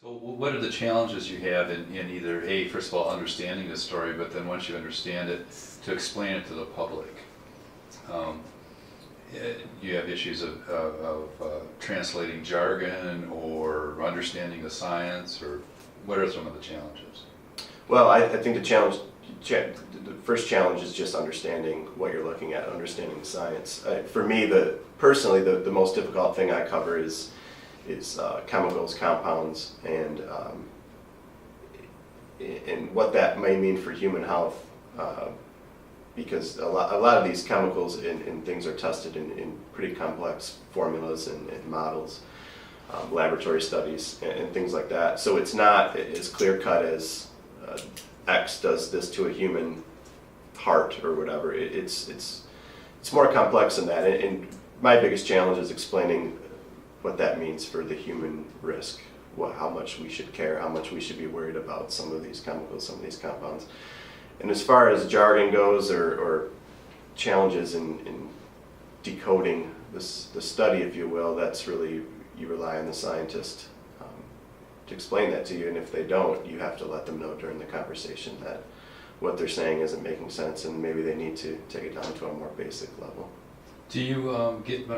So what are the challenges you have in either, A, first of all, understanding the story, but then once you understand it, to explain it to the public? Um, You have issues of translating jargon or understanding the science, or what are some of the challenges? Well, I think the first challenge is just understanding what you're looking at, understanding the science. For me, personally, the most difficult thing I cover is chemicals, compounds, and what that may mean for human health. Because a lot of these chemicals and things are tested in pretty complex formulas and models, laboratory studies, and things like that. So it's not as clear cut as X does this to a human heart or whatever. It's more complex than that. And my biggest challenge is explaining what that means for the human risk, how much we should care, how much we should be worried about some of these chemicals, some of these compounds. And as far as jargon goes, or challenges in decoding the study, if you will, that's really, you rely on the scientist to explain that to you. And if they don't, you have to let them know during the conversation that what they're saying isn't making sense, and maybe they need to take it down to a more basic level. Do you get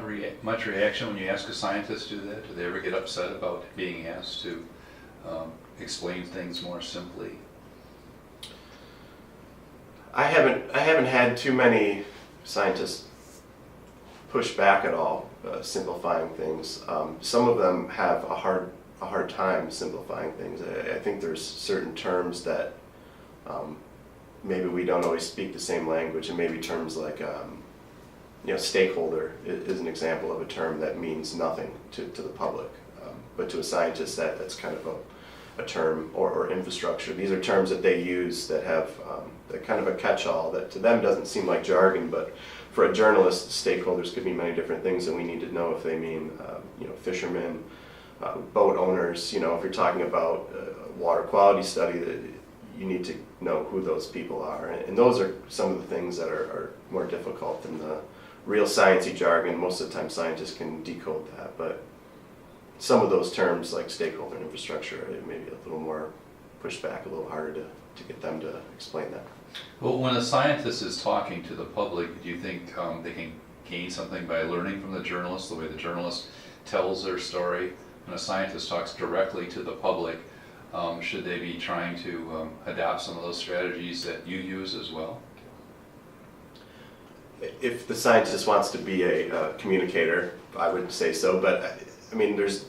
much reaction when you ask a scientist to do that? Do they ever get upset about being asked to explain things more simply? I haven't had too many scientists push back at all, simplifying things. Some of them have a hard time simplifying things. I think there's certain terms that maybe we don't always speak the same language, and maybe terms like stakeholder is an example of a term that means nothing to the public, but to a scientist that's kind of a term, or infrastructure. These are terms that they use that have that kind of a catch-all that to them doesn't seem like jargon, but for a journalist, stakeholders could mean many different things, and we need to know if they mean fishermen, boat owners. If you're talking about water quality study, you need to know who those people are, and those are some of the things that are more difficult than the real sciencey jargon. Most of the time scientists can decode that, but some of those terms like stakeholder and infrastructure, maybe a little more pushed back, a little harder to get them to explain that. Well, when a scientist is talking to the public, do you think they can gain something by learning from the journalist, the way the journalist tells their story? When a scientist talks directly to the public, should they be trying to adopt some of those strategies that you use as well? If the scientist wants to be a communicator, I would say so, but I mean, there's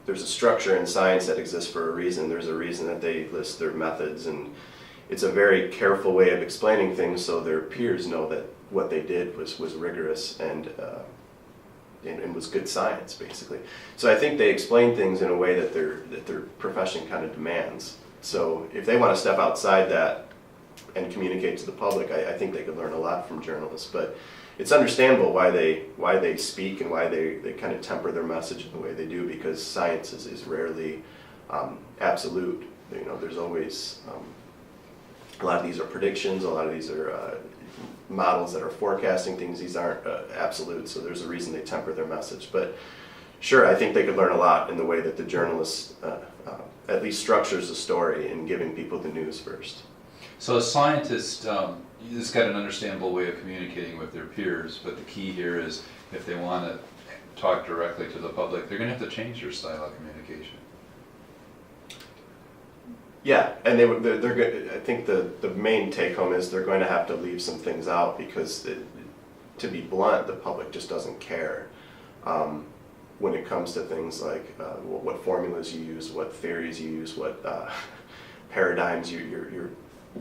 a structure in science that exists for a reason. There's a reason that they list their methods, and it's a very careful way of explaining things so their peers know that what they did was rigorous and was good science, basically. So I think they explain things in a way that their profession kind of demands. So if they want to step outside that and communicate to the public, I think they could learn a lot from journalists. But it's understandable why they speak and why they kind of temper their message in the way they do, because science is rarely absolute. There's always a lot of these are predictions, a lot of these are models that are forecasting things. These aren't absolute, so there's a reason they temper their message. But sure, I think they could learn a lot in the way that the journalist at least structures the story in giving people the news first. So a scientist has got an understandable way of communicating with their peers, but the key here is if they want to talk directly to the public, they're going to have to change their style of communication. Yeah, and they're good. I think the main take home is they're going to have to leave some things out because, to be blunt, the public just doesn't care when it comes to things like what formulas you use, what theories you use, what paradigms you're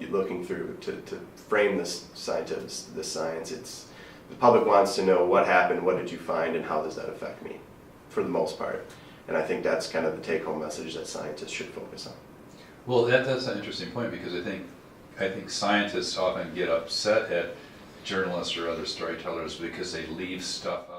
looking through to frame this science. The public wants to know what happened, what did you find, and how does that affect me, for the most part. And I think that's kind of the take-home message that scientists should focus on. Well, that's an interesting point, because I think scientists often get upset at journalists or other storytellers because they leave stuff out.